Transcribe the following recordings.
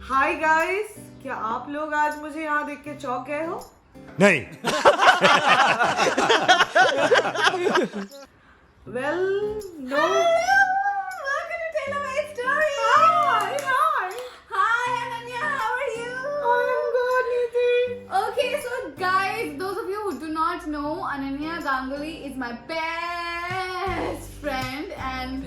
Hi guys, क्या आप लोग आज मुझे यहाँ देख के चौंक गए हो? नहीं। Well, no. Welcome to Taylor Made Story. Hi, Ananya. How are you? I'm good, Niti. Okay, so guys, those of you who do not know, Ananya Ganguly is my best friend, and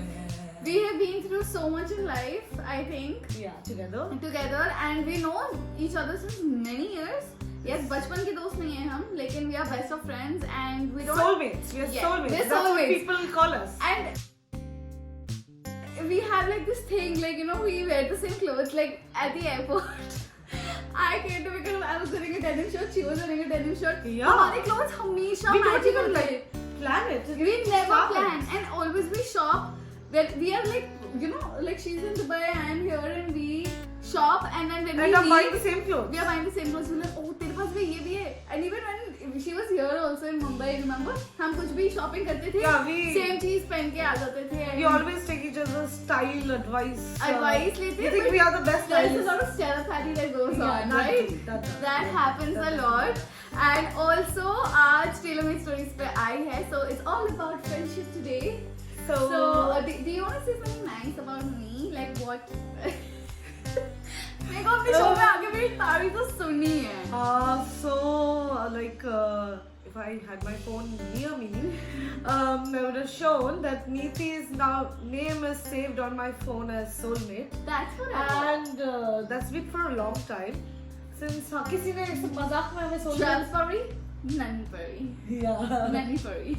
we have been through so much in life. I think Yeah, together, and we know each other since many years. Yes, बचपन के दोस्त नहीं हैं हम, लेकिन we are best of friends, and we don't. Soulmates. We are Yeah, soulmates. we're That's what soulmates. people call us. And we have like this thing, like you know, we wear the same clothes. Like at the airport, I came to because I was wearing a denim shirt, she was wearing a denim shirt. Yeah. हमारे clothes हमेशा We don't matching even होते हैं. Plan it. We never Stop plan, it. and always we shop. We are like, you know, like she's in Dubai, I'm here, and we shop, and then when And I'm we buying leave, the same clothes. we are buying the same clothes. We're like, oh, तेरे पास भी ये भी है. And even when she was here also in Mumbai, remember? हम कुछ भी shopping करते थे. Yeah, we- same चीज पहन के आ जाते थे. We always take each other's style advice. Advice लेते. We think but we are the best There's a stylists. lot of stereotypy that goes Yeah, on, that right? too, that does. That happens That a does. lot. And also, आज Taylor Made Stories पे आई है, so it's all about friendship today. So, do you want to say something nice about me? Like what? मेरे को अपने show में आगे मेरी तारीफ तो सुननी है. If I had my phone near me, I would have shown that Neeti's name is saved on my phone as Soulmate, That's what I want. and that's been for a long time. Since किसी ने ऐसे मजाक में हमें Soulmate. Transfurry, Nanfurry, Yeah. Nannyfurry.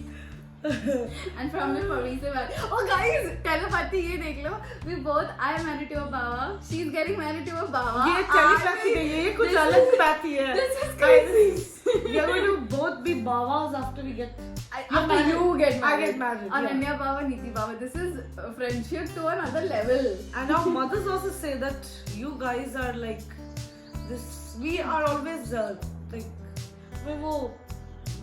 And from the furry से बात. Oh guys, telepathy ये देख लो. We both, I am married to a Bawa. She's getting married to a Bawa. ये telepathy नहीं है, ये कुछ अलग पैथी है. This is crazy. We are going to both be Bawas after we get. After married. you get married. I get married, yeah. Ananya Bawa, Neeti Bawa. This is friendship to another level. And our mothers also say that you guys are like this. We are always like हमें वो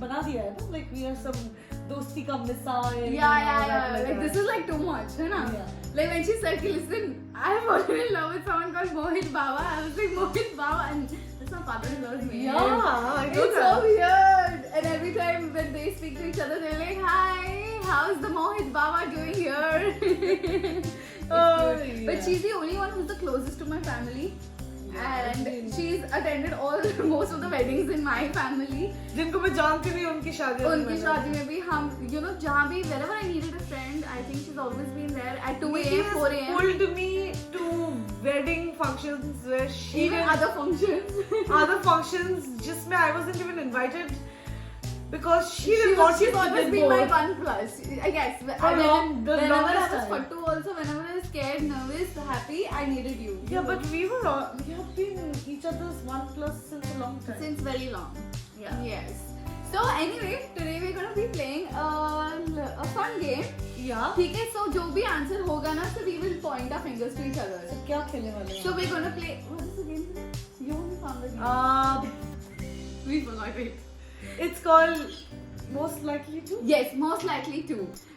बना दिया है ना, like we are some दोस्ती का मिसाल. Yeah. Like this is like too much, है ना? Yeah. Like when she said, listen, I am already in love with someone called Mohit Bawa. I was like, Mohit Bawa, and that's my father-in-law's name. Yeah, I know It's so weird. And every time when they speak to each other, they're like, hi, how's the Mohit Bawa doing here? Yeah. But she's the only one who's the closest to my family. And she's attended most of the weddings in my family. जिनको मैं जानती नहीं उनकी शादी उनकी शादी में भी हम, you know, जहाँ भी wherever I needed a friend, I think she's always been there at 2 She a.m., 4 has a.m. pulled me to wedding functions where she Even did other functions. other functions जिसमें I wasn't even invited because she She's didn't want always to did been my both. one plus. I guess. For long- the Whenever I longest was time. fattu also, whenever I was scared, nervous, happy, I needed you. Yeah, but we have been each other's one plus since a long time. Since very long. Yeah. Yes. So anyway, today we're gonna be playing a fun game. Yeah. ठीक है, so जो भी answer होगा ना, so we will point our fingers to each other. क्या खेलने वाले हैं? So we're gonna play. What is the game today? You only found the game. We forgot it. It's called Most Likely To. Yes, most likely to.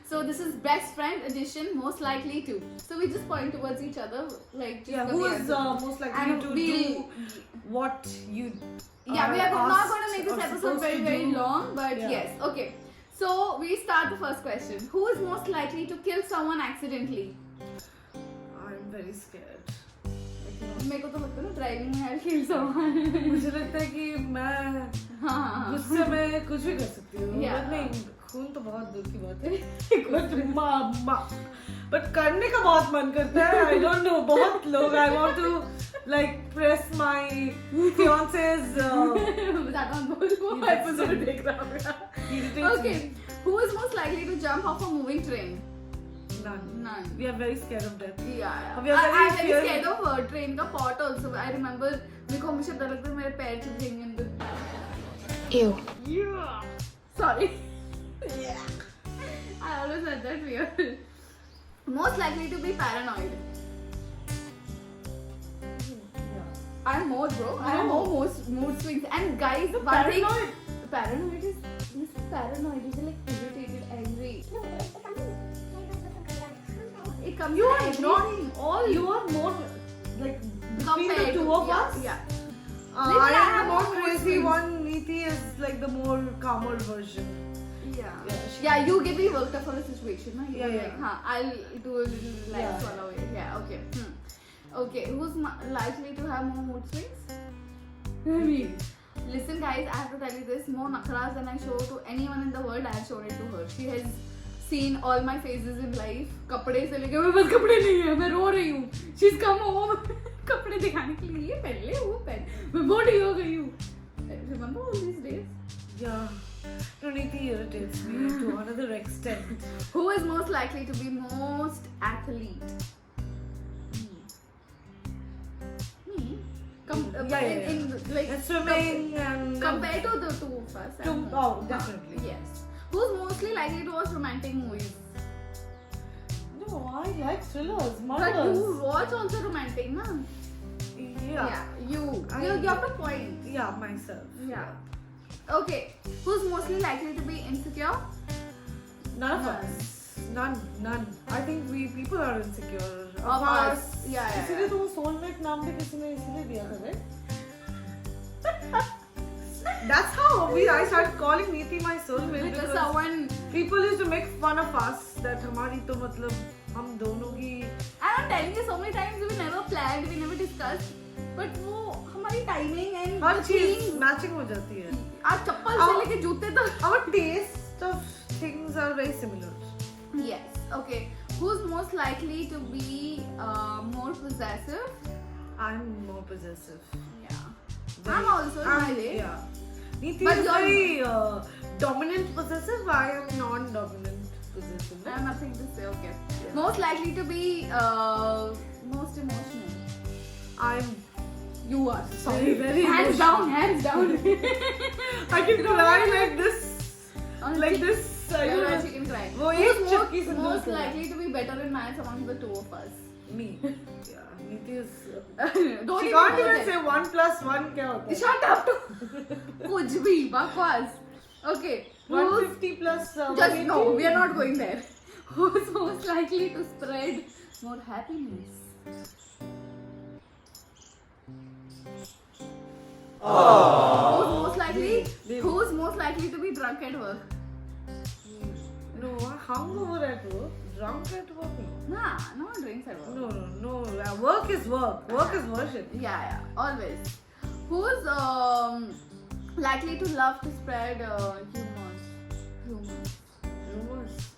So this is best friend edition, most likely to. So we just point towards each other, like just Yeah, the who way is I do. most likely And to we'll- do what you Yeah, we are not asked going to make or this episode supposed very to very do. long, but Yeah. yes, okay. So we start the first question. Who is most likely to kill someone accidentally? I'm very scared. मेरे को तो लगता है ना driving में kill someone. मुझे लगता है कि मैं हाँ. गुस्से में कुछ भी कर सकती हूँ. Yeah. But नहीं, खून तो बहुत दूर की बात है. But करने का बहुत मन करता है. I don't know. बहुत लोग. I want to like press my fiance's. ज़्यादा मत बोल, वो Yes. episode देख रहा होगा. irritates Okay. me. Who is most likely to jump off a moving train? None. None. We are very scared of death. Yeah. We are very I'm very scared. scared of train का pot also. I remember मेरे को हमेशा डर लगता है मेरे पैर चुभ जाएंगे अंदर. Ew. Yeah. Sorry. Yeah. I always said that weird. Most likely to be paranoid. Yeah. I'm more bro. I have No. more mood swings. And guys, one thing. Paranoid. Paranoid is paranoid. Is like irritated, angry. It comes You to are everything. not all. You are more like between the two of us. Yeah. I Maybe I am the have more more mood crazy swings. one. Neeti is like the more calmer version. Yeah. she- Yeah, you get me worked up for a situation, na? You're Yeah, like, yeah. I'll do a little light Yeah. swallow it. Yeah, okay. Okay, who's likely to have more mood swings? Me. Listen, guys, I have to tell you this. More nakras than I show to anyone in the world, I have shown it to her. She has seen all my phases in life. कपड़े से लेके मैं बस कपड़े नहीं है, मैं रो रही हूँ. She's come home. कपड़े दिखाने के लिए ये पहन ले, वो पहन. मैं बॉडी हो गई हूँ. Remember all these days? Yeah. No, Neeti irritates me to another extent. Who is most likely to be most athlete? Me. Like And swimming and compared to the two of us. at home. Oh, definitely. Yes. Who's mostly likely to watch romantic movies? No, I like thrillers, But murders. you watch also romantic, na? Yeah. You. I- You have to point. Yeah, myself. Yeah. Okay. Who's mostly likely to be insecure? None of None. us. None. I think people are insecure. Of us. Yeah. इसीलिए तो वो soulmate नाम भी किसी ने इसीलिए दिया था, right? That's how I started calling Neeti my soulmate Because because someone. people used to make fun of us that हमारी तो मतलब हम दोनों की I'm telling you so many times we never planned, we never discussed. But वो हमारी timing and her the चीज things. Matching हो जाती है. आप चप्पल से लेके जूते तक. Our taste of things are very similar. Yes. Okay. Who's most likely to be more possessive? I'm more possessive. Yeah. I'm also in my way. Yeah. Neeti But is you're- very dominant possessive. I am non-dominant possessive. I have nothing to say. Okay. Yeah. Most likely to be most emotional. I'm You are. very, very Hands emotional. down. Hands down. I can cry like this. On Like chick- this. Yeah, right, she can cry. वो Who's एक चक्की से most दूर likely to be better in maths among the two of us? Me. Yeah. Neeti is. Don't She even can't go even there. say 1 + 1 क्या होता है. Shut up. कुछ भी बकवास. Okay. Who's 150 plus. just no? We are not going there. Who's most likely to spread more happiness? Who's most likely? Who's most likely to be drunk at work? No, hungover at work, drunk at work. Nah, no one drinks at work. No. Work is work. Work is worship. Yeah, always. Who's likely to love to spread humors? Rumors.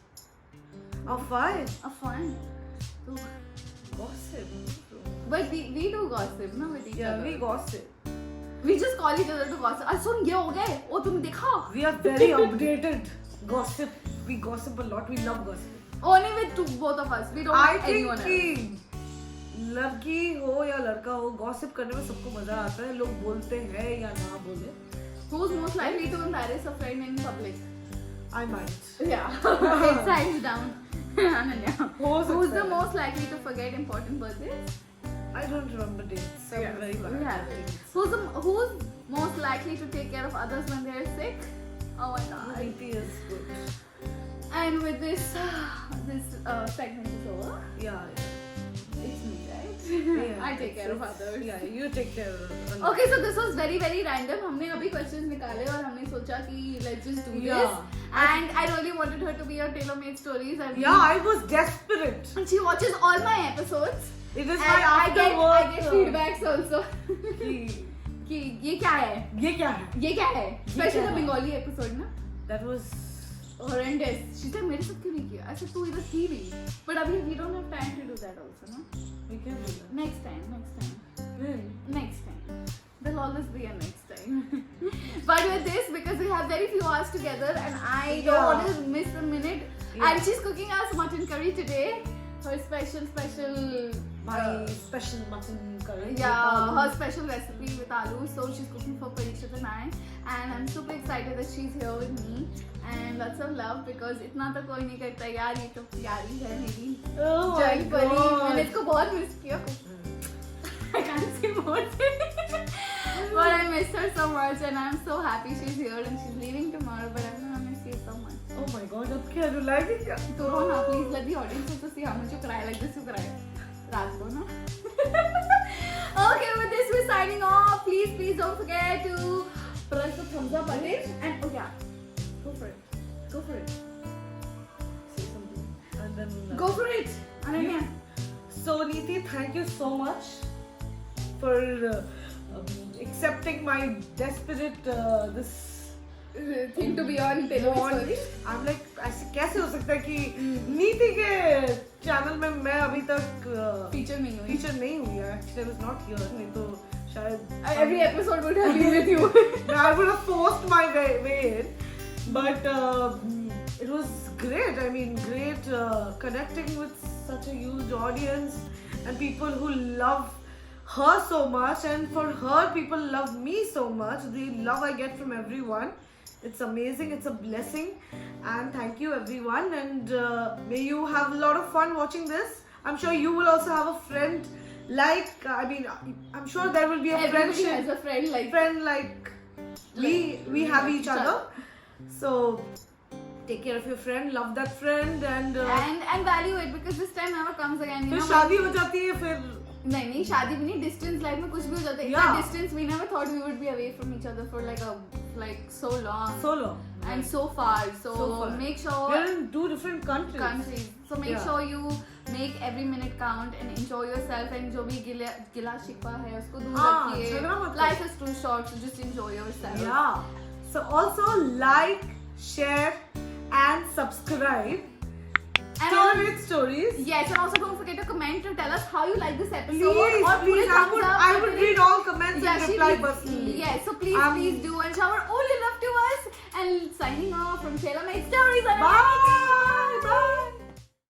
Of fun. Fun. So, Gossip. but we do gossip, no, with each Yeah, other. we gossip. We just call each other to gossip. आज सुन ये हो गए? ओ तुम देखा? We are very updated. Gossip. We gossip a lot. We love gossip. Only with both of us. We don't I want anyone think else. कि लड़की हो या लड़का हो, gossip करने में सबको मजा आता है. लोग बोलते हैं या ना बोले. Who's most likely to embarrass a friend in public? I might. Yeah. It's hands down. Ananya. Who's Who's the excited? most likely to forget important birthdays? I don't remember dates. I'm Yeah. very bad. Yeah. Who's most likely to take care of others when they're sick? Oh my god. Neeti is good. And with this segment is over. Yeah. It's me, right? Yeah, I take care of others. Yeah, you take care of others. Okay, so this was very very random. हमने अभी questions निकाले और हमने सोचा कि let's just do Yeah. this. And I really wanted her to be your tailor-made stories. And Yeah, I was desperate. and she watches all my episodes. It is And my I after get work. feedbacks also. कि कि ये क्या है? ये क्या है? ये क्या है? Especially क्या the है? Bengali episode ना. That was. Horrendous. She said मेरे साथ क्यों नहीं किया? I said तू इधर थी भी. But अभी we don't have time to do that also, no? We can do that. Next time. When? Next time. There'll always be a next time. But with this, because we have very few hours together and I don't Yeah. want to miss a minute. Yeah. And she's cooking us mutton curry today. Her special My special mutton curry. yeah, her special recipe with aloo. So she's cooking for Parikshit and I. And I'm super excited that she's here with me. And lots of love because इतना तो कोई नहीं करता यार, ये तो प्यारी है मेरी Oh my जय परी. मैंने god. इसको बहुत मिस किया. I can't say more. But I miss her so much and I'm so happy she's here and she's leaving tomorrow. But I'm gonna miss you so much. Oh my god, अब क्या रुलाएगी क्या? तो ना please let the audience also see how much you cry like this you cry. Rajbo, no? Okay, with this we're signing off. Please don't forget to press the thumbs up button and oh yeah, go for it. Say something. And then. Go for it, Ananya. So Neeti, thank you so much for accepting my desperate this Thing to be on Telugu want. story. I'm like ऐसे कैसे हो सकता है कि नीति के channel में मैं अभी तक Feature नहीं हुई. फीचर नहीं हुई है. Actually I was not here. नहीं तो शायद Every episode would have been with you. I would have forced my way in, but it was great. I mean, great connecting with such a huge audience and people who love her so much, and for her, people love me so much. The love I get from everyone, it's amazing. It's a blessing, and thank you everyone. And may you have a lot of fun watching this. I'm sure you will also have a friend. I'm sure there will be a Everybody friendship. has a friend like We have each other. So take care of your friend, love that friend, and value it because this time never comes again. फिर शादी हो जाती है फिर नहीं शादी भी नहीं डिस्टेंस लाइफ में कुछ भी हो जाता है Yeah. Distance we never thought we would be away from each other for like so long solo and so far so far. make We're sure in 2 different countries. so make Yeah. sure you make every minute count and enjoy yourself and जो भी गिला शिकवा है उसको दूर हाँ, रखिए झगड़ा मत करो. life is too short so just enjoy yourself Yeah. So also like, share, and subscribe. and Story stories. yes and also don't forget to comment to tell us how you like this episode Please, और पूरे please. thumbs up I would read all comments and she reply did. personally. Yes, so please do and shower all your love to us. And signing off from Sheila Night Stories. Bye. Bye.